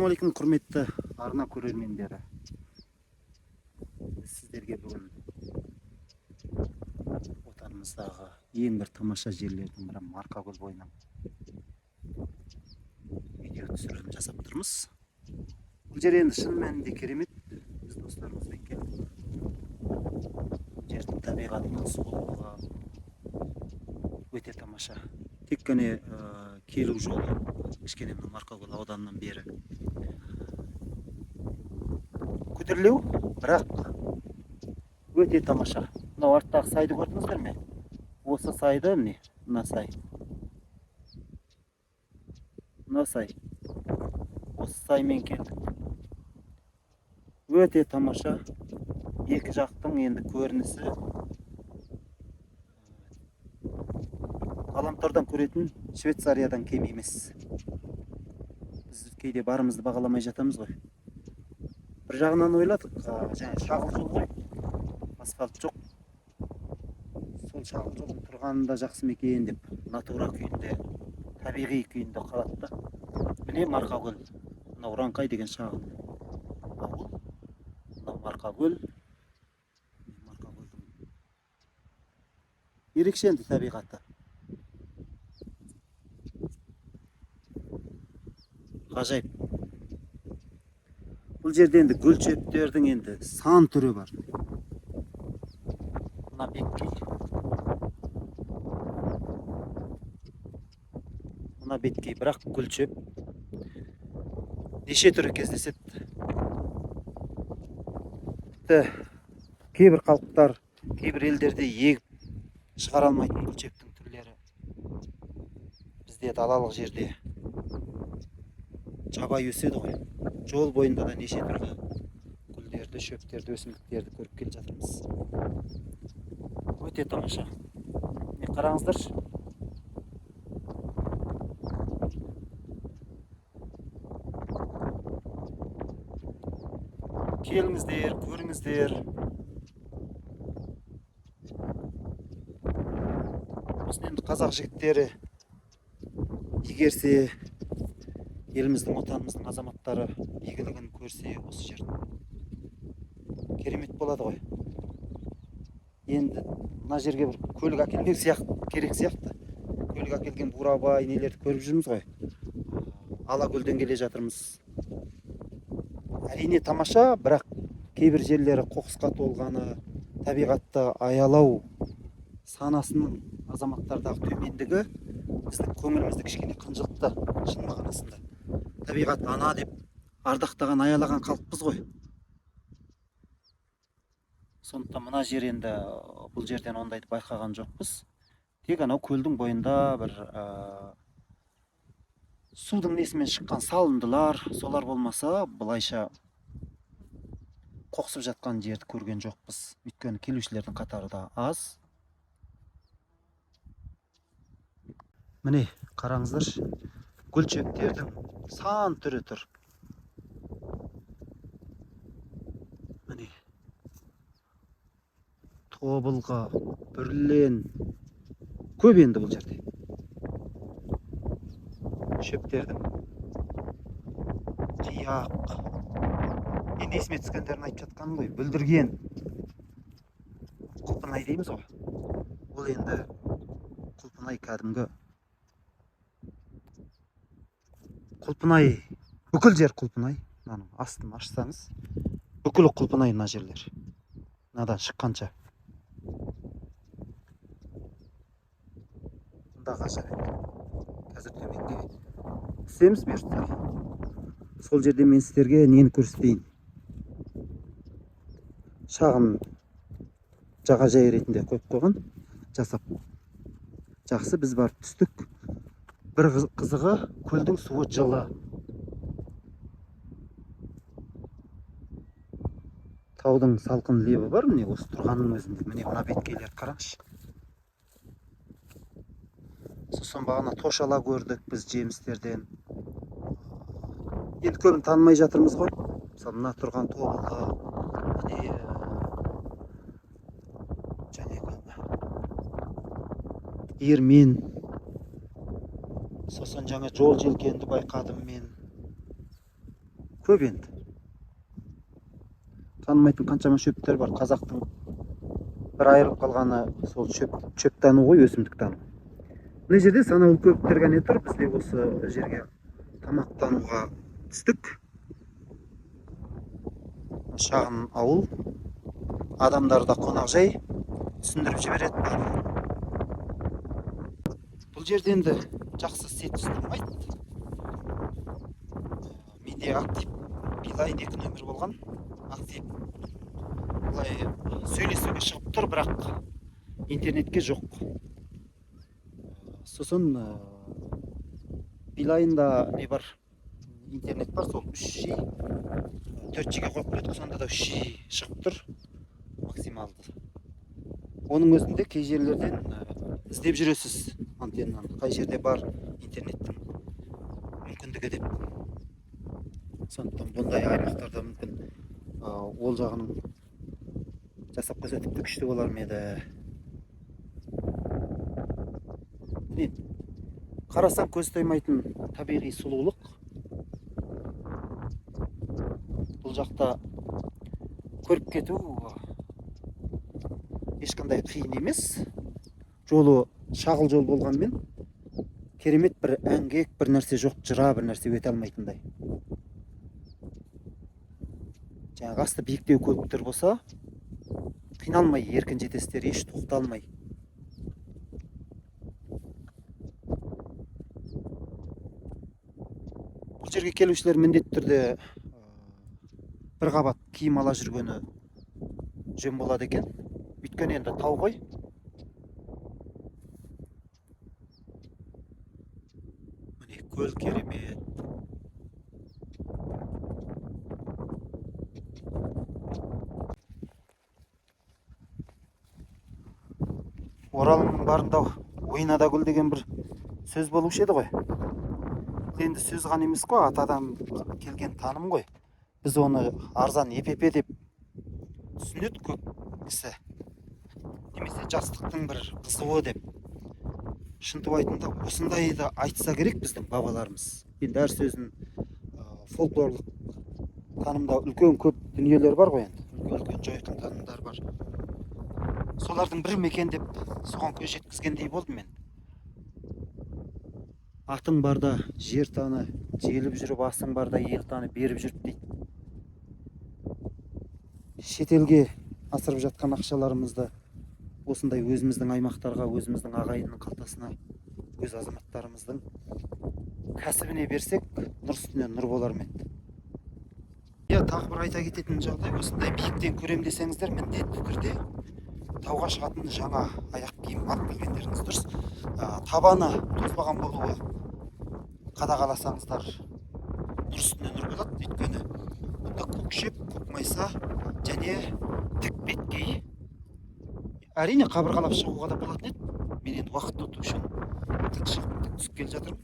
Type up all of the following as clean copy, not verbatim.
Ассалаумағалейкум, құрметті арна көрермендері. Сіздерге бүгін отанымыздағы ең бір тамаша жерлердің бірі Марқакөл бойынан видео түсірілім жасап тұрмыз. Бұл жер енді шын мәнінде керемет. Біз достарымызбен келдік. Жердің табиғатының сұлулығы өте тамаша. Тек қана келу жолы кішкене Марқакөл ауданынан бері көтерілеу, бірақ өте тамаша. Мынау арттағы сайды көрдіңіздер ме? Осы сайды, міне, мына сай. Мына сай. Осы саймен келдік. Өте тамаша. Екі жақтың енді көрінісі ғаламтордан көретін Швейцариядан кем емес. Біз кейде барымызды бағаламай жатамыз ғой. Bir жағынан ойладық, жаңа шағын жол ғой, асфальт жоқ. Сол шағын жолдың тұрғанында жақсы мекен деп, натура күйінде, табиғи күйінде қалады. Міне Марқакөл, мынау Ранқай деген шағын ауыл. Мынау Марқакөл. Марқакөлдің ерекше енді табиғаты. Ғажайып. Бұл жерде енді гүл шөптердің енді сан түрі бар. Мына беткей. Мына беткей, бірақ гүл шөп неше түрі кездеседі. Тіпті кейбір халықтар, кейбір елдерде егіп шығара алмайтын гүл шөптің түрлері бізде далалық жерде жабай өседі ғой. Жол бойында да неше түрлі гүлдерді, шөптерді, өсімдіктерді көріп келе жатырмыз. Өте тамаша. Міне қараңыздаршы. Келіңіздер, көріңіздер. Осыны енді қазақ жігіттері игерсе, еліміздің, отанымыздың азаматтары игілігін көрсе, осы жердің керемет болады ғой. Енді мына жерге бір көлік әкелмек керек сияқты. Көлік әкелген бурабай нелерді көріп жүрміз ғой. Алакөлден келе жатырмыз. Әрине тамаша, бірақ кейбір жерлері қоқысқа толғаны, табиғатты аялау санасының азаматтардағы төмендігі біздің көңілімізді кішкене қынжылтты, шын мағынасында. Табиғат ана деп ардақтаған, аялаған халықпыз ғой. Сондықтан мына жер енді бұл жерден ондайды байқаған жоқпыз. Тек анау көлдің бойында бір судың несімен шыққан салындылар, солар болмаса, былайша қоқсып жатқан жерді көрген жоқпыз. Өйткені келушілердің қатары да аз. Міне, қараңыздаршы. Гүл шөптердің сан түрі тұр. Міне. Тобылға, бүрлен. Көп енді бұл жерде. Шөптердің қияқ. Енді есіме түскендерін айтып жатқаным ғой. Бүлдірген. Құлпынай дейміз ғой. Ол енді құлпынай кәдімгі. Құлпынай, бүкіл жер құлпынай. Астын ашсаңыз, бүкіл құлпынай мына жерлер. Мынадан шыққанша. Мұнда ғажайып. Қазір төменге түсеміз бұйыртса. Сол жерде мен сіздерге нені көрсетейін. Шағын жағажай ретінде қойып қойған, жасап. Жақсы, біз барып түстік. Bir қызығы, көлдің суы жылы. Таудың салқын лебі бар, міне осы тұрғанның өзінде. Міне мына беткейлерді қараңызшы. Сосын бағана тошала көрдік біз жемістерден. Енді көбін танымай жатырмыз ғой. Мысалы мына тұрған тобылғы, міне ермен. Сосын жаңа жол желкенді байқадым мен. көп енді. Танымайтын қаншама шөптер бар. Қазақтың бір айырылып қалғаны сол шөп тану ғой, өсімдік тану. Мына жерде санаулы көптер ғана тұр. Біз де осы жерге тамақтануға түстік. Шағын ауыл, адамдарда қонақжай, түсіндіріп жібереді. Бұл жерде енді жақсы сет ұсталмайды. Менде актив Билайн 2 нөмір болған. Актив былай сөйлесуге шығып тұр, бірақ интернетке жоқ. Сосын Билайнда не бар? Интернет бар, сол 3G, 4G'ге қойып қойдық, сонда да 3G шығып тұр максималды. Оның өзінде кей жерлерден іздеп жүресіз антеннаны, қай жерде бар интернеттің мүмкіндігі деп. Сондықтан бұндай аймақтарда мүмкін ол жағының жасап қойса тіпті күшті болар ма еді. Қарасаң көз тоймайтын табиғи сұлулық. Бұл жақта көріп кету ешқандай қиын емес. Жолы шағыл жол болғанмен керемет бір әңгек, бір нәрсе жоқ, жыра бір нәрсе өте алмайтындай. Жаңағы асты биіктеу көктер болса, қиналмай еркін жетесіздер, еш тоқталмай. Бұл жерге келушілер міндетті түрде бір қабат киім ала жүргені жөн болады екен. Өйткені енді тау ғой. Міне көл керемет. Оралымның барында ойнада гүл деген бір сөз болушы еді ғой. Енді сөз ғана емес қой, атадан келген таным ғой. Біз оны арзан епепе деп түсінеді көп кісі. Немесе жастықтың бір қызуы деп. Шынтып айтында осындайды айтса керек біздің бабаларымыз. Енді әр сөзін фольклорлық танымда үлкен көп дүниелер бар ғой енді. Үлкен жойқын танымдар бар. Солардың бір мекен деп соған көз жеткізгендей болдым мен. Атың барда жер таны, желіп жүріп, асың барда ел таны беріп жүріп дейді. Шетелге асырып жатқан ақшаларымызды осындай өзіміздің аймақтарға, өзіміздің ағайынның қалтасына, өз азаматтарымыздың кәсібіне берсек, нұр үстіне нұр болар ма еді. Тағы бір айта кететін жағдай, осындай биіктен көрем десеңіздер, міндетті түрде тауға шығатын жаңа аяқ киім алып келгендеріңіз дұрыс. Табаны тозбаған болуы қадағаласаңыздар нұр үстіне нұр болады. Өйткені бұнда көкшеп, көкмайса және тік беткей. Әрине қабырғалап шығуға да болатын еді. Мен енді уақыт ұту үшін тік шығып, тік түсіп келе жатырмын.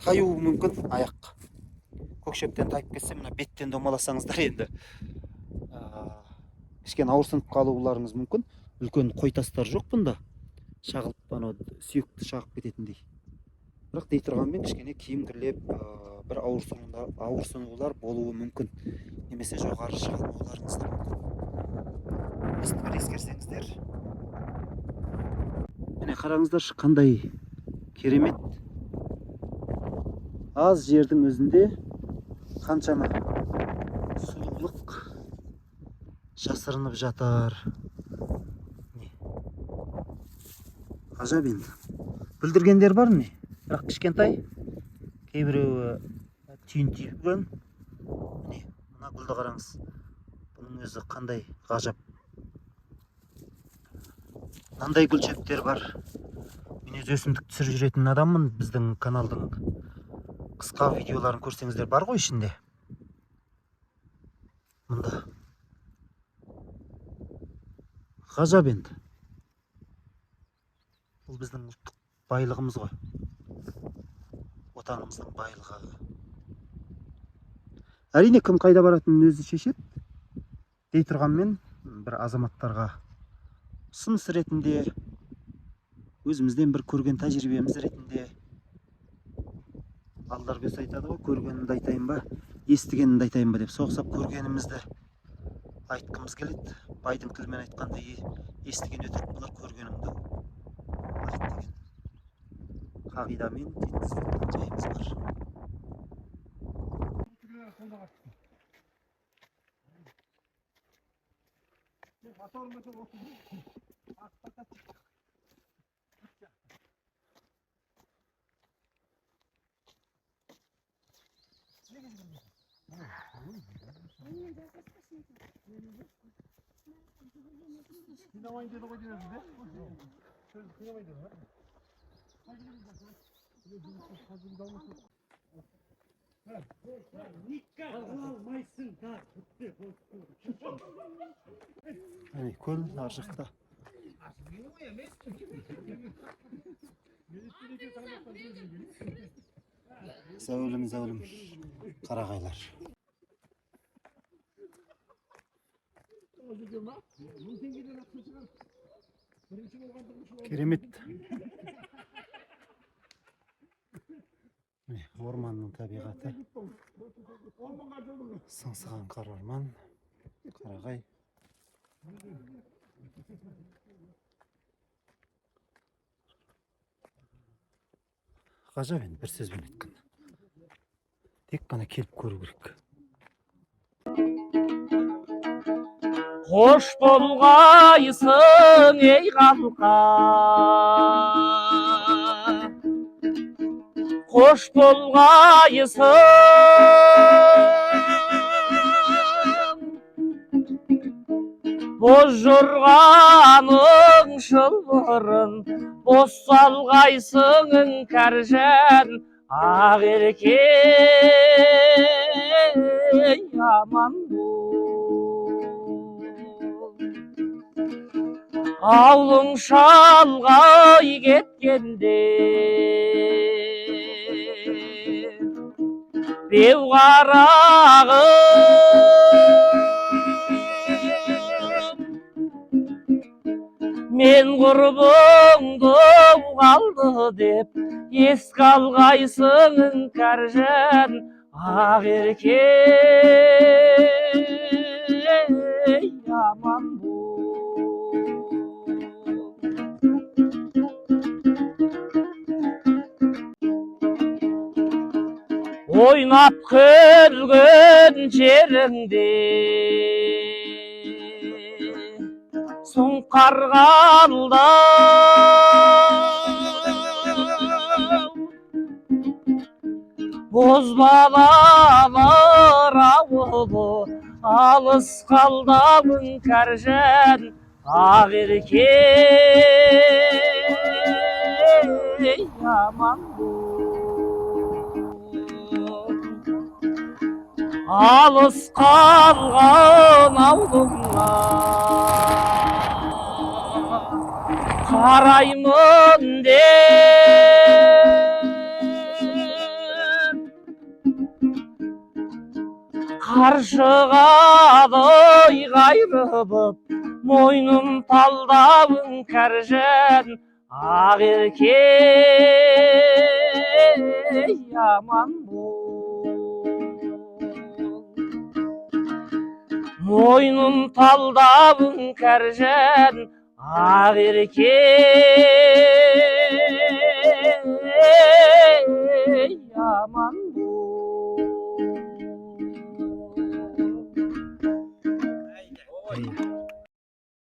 Таюы мүмкін аяқ. Көкшептен тайып кетсе, мына беттен домаласаңыздар енді кішкене ауырсынып қалуларыңыз мүмкін. Үлкен қойтастар жоқ бұнда. Шағылып, сүйекті шағып кететіндей. Бірақ дей тұрғанмен кішкене киім кірлеп, бір ауырсынулар болуы мүмкін. Немесе жоғары шығалмауларыңыз да мүмкін. Осыны бір ескерсеңіздер. Міне қараңыздаршы, қандай керемет. Аз жердің өзінде қаншама сұлулық жасырынып жатыр. Ғажап енді. Бүлдіргендер бар не? Бірақ кішкентай. Кейбіреуі түйін. Міне, мына гүлді қараңыз. Бұның өзі қандай ғажап. Мынандай гүлшеттер бар. Мен өз өсімдік түсіріп жүретін адаммын. Біздің каналдың қысқа видеоларын көрсеңіздер бар ғой ішінде. Мында. Ғажап енді. Бұл біздің ұлттық байлығымыз ғой. Отанымыздың байлығы. Әрине кім қайда баратынын өзі шешеді. Дей тұрғанмен бір азаматтарға ұсыныс ретінде, өзімізден бір көрген тәжірибеміз ретінде, балалар бес айтады ғой, көргенімді айтайын ба, естігенімді айтайын ба деп соғсап көргенімізді айтқымыз келеді. Байдың тілімен айтқанда естіген өтірік болар, көргенімді айт деген қағидамен жеткізіп жатқан жайымыз бар. Hani kol arşıkta. Zəvlüm qarağaylar. Keremet. Ormanın tabiatı. Sansıған қар орман, қарағай. Ғажап енді бір сөзбен айтқанда. Тек қана келіп көру керек. Hoş bolgaysın ey halka, hoş bolgaysın boz jorganın şılbırın, boz salgaysın іңкәржән ақ еркек яман Ağlың şalğay кеткенде беу қарағым мен құрбыңды қалды деп еске алғайсың іңкәржән ақ еркек яман Oynap kölgün жеріңде сұңқар қалдым бозбалалар ауылы алыс қалдым іңкәржән ақ еркек яман Алыс қалған аулыңа қараймын деп қаршығадай қайрылып мойным талдап іңкәржән ақ еркек яман Мойнын талдап іңкәржән ақ еркек яман Hey.